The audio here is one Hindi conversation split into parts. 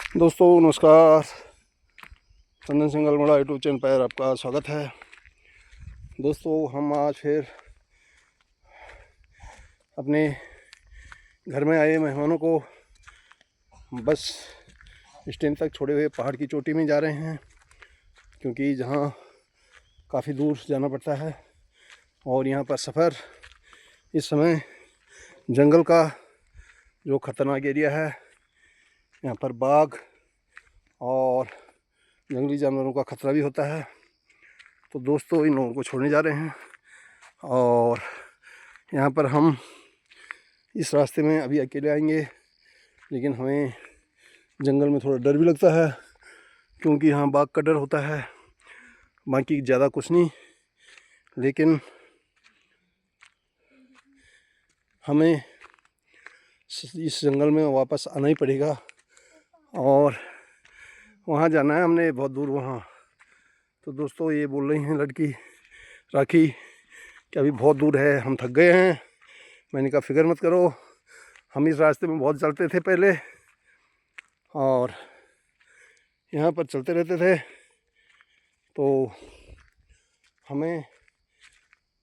दोस्तों नमस्कार। चंदन सिंह अल्मोड़ा यूट्यूब चैनल पर आपका स्वागत है। दोस्तों हम आज फिर अपने घर में आए मेहमानों को बस स्टैंड तक छोड़े हुए पहाड़ की चोटी में जा रहे हैं, क्योंकि जहाँ काफ़ी दूर जाना पड़ता है और यहाँ पर सफ़र इस समय जंगल का जो ख़तरनाक एरिया है, यहाँ पर बाघ और जंगली जानवरों का खतरा भी होता है। तो दोस्तों इन लोगों को छोड़ने जा रहे हैं और यहाँ पर हम इस रास्ते में अभी अकेले आएंगे, लेकिन हमें जंगल में थोड़ा डर भी लगता है, क्योंकि यहाँ बाघ का डर होता है, बाकी ज़्यादा कुछ नहीं। लेकिन हमें इस जंगल में वापस आना ही पड़ेगा और वहाँ जाना है हमने बहुत दूर वहाँ। तो दोस्तों ये बोल रही हैं लड़की राखी कि अभी बहुत दूर है, हम थक गए हैं। मैंने कहा फिक्र मत करो, हम इस रास्ते में बहुत चलते थे पहले और यहाँ पर चलते रहते थे, तो हमें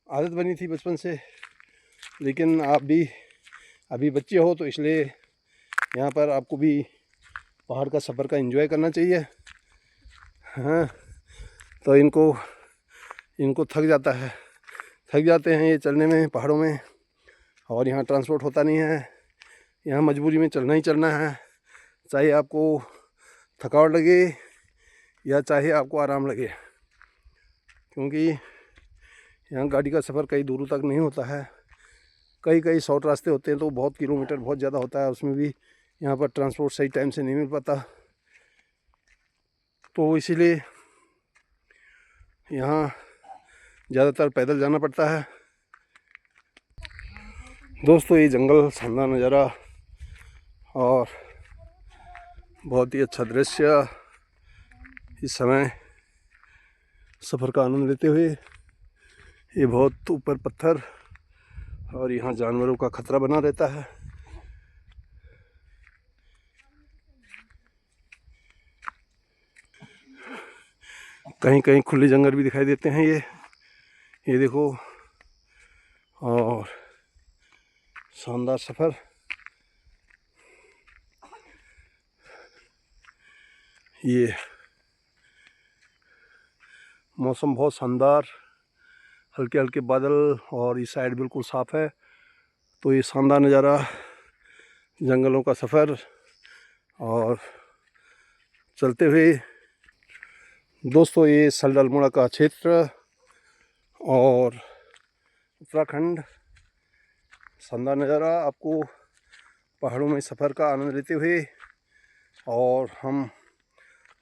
आदत बनी थी बचपन से। लेकिन आप भी अभी बच्चे हो, तो इसलिए यहाँ पर आपको भी पहाड़ का सफ़र का एंजॉय करना चाहिए। हाँ, तो इनको थक जाते हैं ये चलने में पहाड़ों में, और यहाँ ट्रांसपोर्ट होता नहीं है। यहाँ मजबूरी में चलना ही चलना है, चाहे आपको थकावट लगे या चाहे आपको आराम लगे, क्योंकि यहाँ गाड़ी का सफ़र कई दूरों तक नहीं होता है। कई शॉर्ट रास्ते होते हैं तो बहुत किलोमीटर बहुत ज़्यादा होता है, उसमें भी यहाँ पर ट्रांसपोर्ट सही टाइम से नहीं मिल पाता। तो इसीलिए यहाँ ज़्यादातर पैदल जाना पड़ता है। दोस्तों ये जंगल शानदार नज़ारा और बहुत ही अच्छा दृश्य, इस समय सफ़र का आनंद लेते हुए। ये बहुत ऊपर पत्थर और यहाँ जानवरों का खतरा बना रहता है। कहीं कहीं खुले जंगल भी दिखाई देते हैं ये देखो। और शानदार सफ़र। ये मौसम बहुत शानदार, हल्के हल्के बादल और इस साइड बिल्कुल साफ़ है। तो ये शानदार नज़ारा, जंगलों का सफ़र और चलते हुए। दोस्तों ये सल्ट अल्मोड़ा का क्षेत्र और उत्तराखंड, शानदार नज़ारा आपको पहाड़ों में सफ़र का आनंद लेते हुए, और हम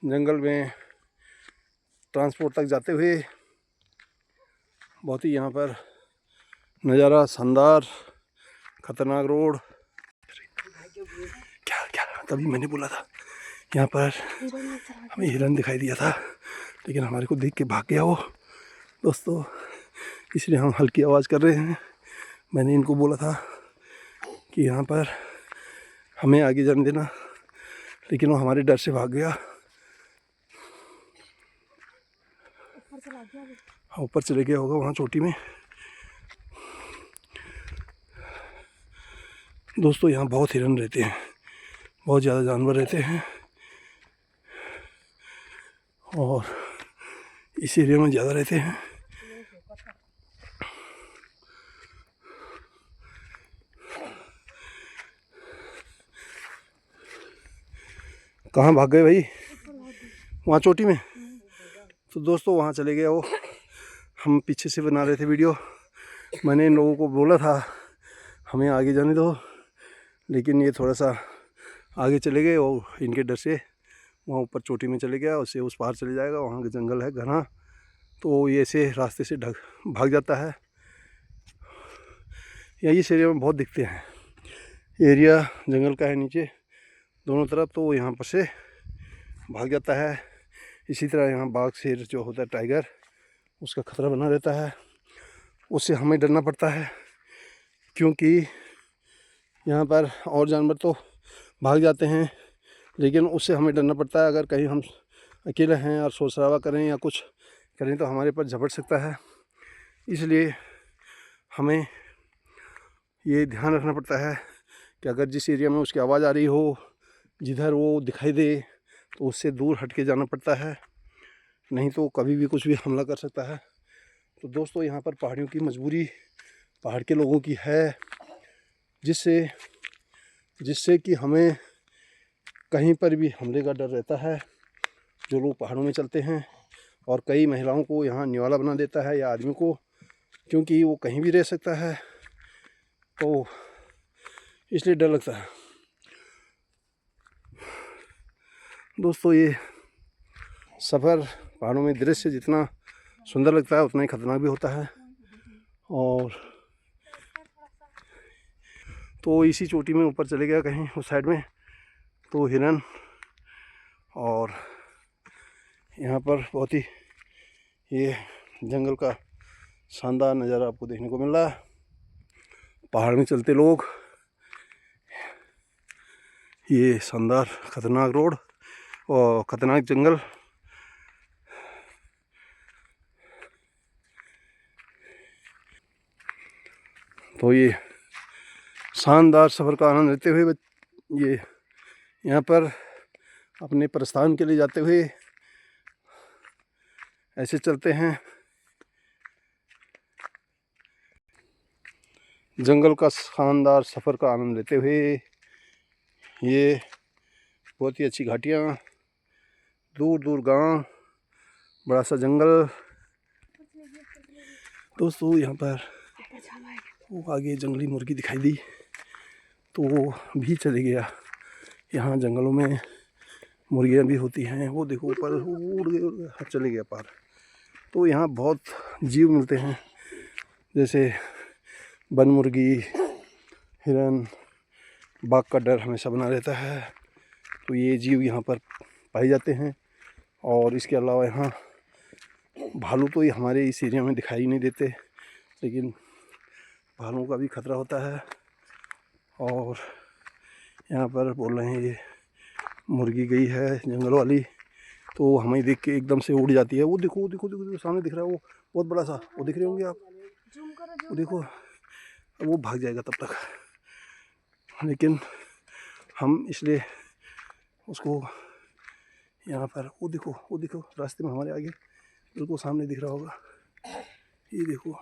जंगल में ट्रांसपोर्ट तक जाते हुए। बहुत ही यहाँ पर नज़ारा शानदार, खतरनाक रोड। क्या तभी मैंने बोला था यहाँ पर हमें हिरन दिखाई दिया था, लेकिन हमारे को देख के भाग गया वो। दोस्तों इसलिए हम हल्की आवाज़ कर रहे हैं। मैंने इनको बोला था कि यहाँ पर हमें आगे जाने देना, लेकिन वो हमारे डर से भाग गया। ऊपर चले गया होगा वहाँ चोटी में। दोस्तों यहाँ बहुत हिरन रहते हैं, बहुत ज़्यादा जानवर रहते हैं, और इस एरिया में ज़्यादा रहते हैं। कहाँ भाग गए भाई? वहाँ चोटी में। तो दोस्तों वहाँ चले गए वो। हम पीछे से बना रहे थे वीडियो। मैंने इन लोगों को बोला था हमें आगे जाने दो, लेकिन ये थोड़ा सा आगे चले गए और इनके डर से वहाँ ऊपर चोटी में चले गया। उससे उस पार चले जाएगा, वहाँ का जंगल है घना, तो ये ऐसे रास्ते से भाग जाता है। यहाँ इस एरिया में बहुत दिखते हैं। एरिया जंगल का है नीचे दोनों तरफ, तो यहाँ पर से भाग जाता है। इसी तरह यहाँ बाघ शेर जो होता है टाइगर, उसका खतरा बना रहता है, उससे हमें डरना पड़ता है, क्योंकि यहाँ पर और जानवर तो भाग जाते हैं, लेकिन उससे हमें डरना पड़ता है, अगर कहीं हम अकेले हैं और शोर शराबा करें या कुछ करें तो हमारे पर झपट सकता है। इसलिए हमें ये ध्यान रखना पड़ता है कि अगर जिस एरिया में उसकी आवाज़ आ रही हो, जिधर वो दिखाई दे, तो उससे दूर हट के जाना पड़ता है, नहीं तो कभी भी कुछ भी हमला कर सकता है। तो दोस्तों यहाँ पर पहाड़ियों की मजबूरी पहाड़ के लोगों की है, जिससे कि हमें कहीं पर भी हमले का डर रहता है। जो लोग पहाड़ों में चलते हैं, और कई महिलाओं को यहाँ निवाला बना देता है या आदमी को, क्योंकि वो कहीं भी रह सकता है, तो इसलिए डर लगता है। दोस्तों ये सफ़र पहाड़ों में दृश्य जितना सुंदर लगता है उतना ही खतरनाक भी होता है। और तो इसी चोटी में ऊपर चले गया कहीं उस साइड में तो हिरन, और यहाँ पर बहुत ही ये जंगल का शानदार नज़ारा आपको देखने को मिल रहा है। पहाड़ में चलते लोग, ये शानदार खतरनाक रोड और खतरनाक जंगल। तो ये शानदार सफ़र का आनंद लेते हुए ये यहाँ पर अपने प्रस्थान के लिए जाते हुए ऐसे चलते हैं। जंगल का शानदार सफ़र का आनंद लेते हुए ये बहुत ही अच्छी घाटियाँ, दूर दूर गांव, बड़ा सा जंगल। दोस्तों यहाँ पर वो आगे जंगली मुर्गी दिखाई दी तो वो भी चले गया। यहाँ जंगलों में मुर्गियाँ भी होती हैं, वो देखो ऊपर उड़ गए, चले गया पार। तो यहाँ बहुत जीव मिलते हैं, जैसे वन मुर्गी, हिरन, बाघ का डर हमेशा बना रहता है, तो ये जीव यहाँ पर पाए जाते हैं। और इसके अलावा यहाँ भालू तो ये हमारे इस एरिया में दिखाई नहीं देते, लेकिन भालू का भी खतरा होता है। और यहाँ पर बोल रहे हैं ये मुर्गी गई है जंगल वाली, तो हमें देख के एकदम से उड़ जाती है। वो देखो वो देखो देखो, देखो सामने दिख रहा है वो बहुत बड़ा सा, वो दिख रहे होंगे आप, वो देखो वो भाग जाएगा तब तक, लेकिन हम इसलिए उसको यहाँ पर वो देखो रास्ते में हमारे आगे बिल्कुल सामने दिख रहा होगा, ये देखो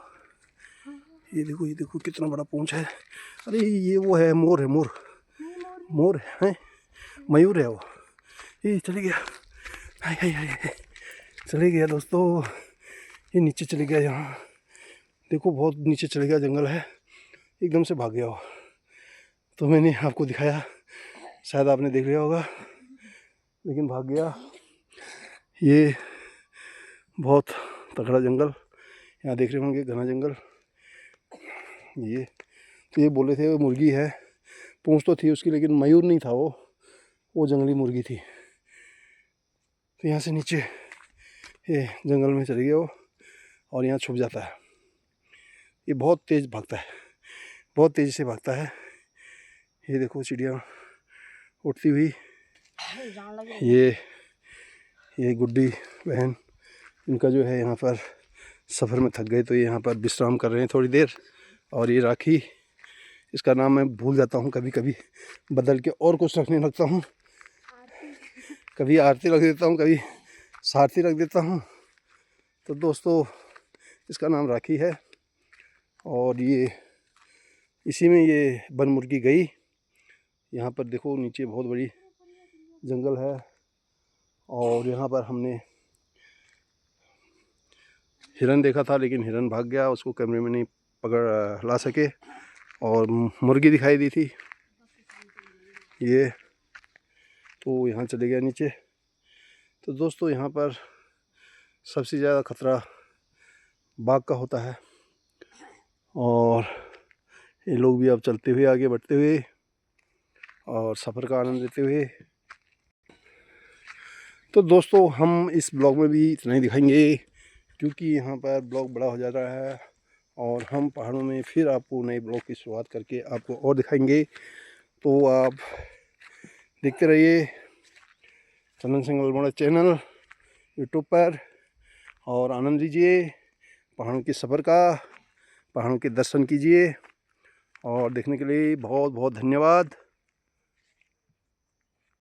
ये देखो ये देखो कितना बड़ा पूंछ है। अरे ये वो है मोर, है मोर है, मयूर है वो, ये चले गया, हाय हाय हाय चले गया दोस्तों, ये नीचे चले गया। यहाँ देखो बहुत नीचे चले गया, जंगल है, एकदम से भाग गया वो। तो मैंने आपको दिखाया, शायद आपने देख लिया होगा, लेकिन भाग गया। ये बहुत तगड़ा जंगल, यहाँ देख रहे होंगे घना जंगल। ये तो ये बोले थे वो मुर्गी है, पूंछ तो थी उसकी, लेकिन मयूर नहीं था वो जंगली मुर्गी थी। तो यहाँ से नीचे ये जंगल में चले गया वो, और यहाँ छुप जाता है। ये बहुत तेज़ भागता है, बहुत तेज़ी से भागता है। ये देखो चिड़िया उड़ती हुई, ये गुड्डी बहन, इनका जो है यहाँ पर सफ़र में थक गए तो ये यहाँ पर विश्राम कर रहे हैं थोड़ी देर। और ये राखी, इसका नाम मैं भूल जाता हूँ, कभी कभी बदल के और कुछ रखने लगता हूँ, कभी आरती रख देता हूँ, कभी सारथी रख देता हूँ। तो दोस्तों इसका नाम राखी है, और ये इसी में ये वन मुर्गी गई। यहाँ पर देखो नीचे बहुत बड़ी जंगल है, और यहाँ पर हमने हिरन देखा था, लेकिन हिरन भाग गया, उसको कैमरे में नहीं पकड़ ला सके, और मुर्गी दिखाई दी थी ये, तो यहाँ चले गया नीचे। तो दोस्तों यहाँ पर सबसे ज़्यादा खतरा बाघ का होता है, और ये लोग भी अब चलते हुए आगे बढ़ते हुए और सफ़र का आनंद लेते हुए। तो दोस्तों हम इस ब्लॉग में भी इतना ही दिखाएंगे, क्योंकि यहाँ पर ब्लॉग बड़ा हो जा रहा है, और हम पहाड़ों में फिर आपको नए ब्लॉग की शुरुआत करके आपको और दिखाएंगे। तो आप देखते रहिए, चंदन सिंह अल्मोड़ा चैनल यूट्यूब पर, और आनंद लीजिए पहाड़ों के सफ़र का, पहाड़ों के दर्शन कीजिए। और देखने के लिए बहुत बहुत धन्यवाद।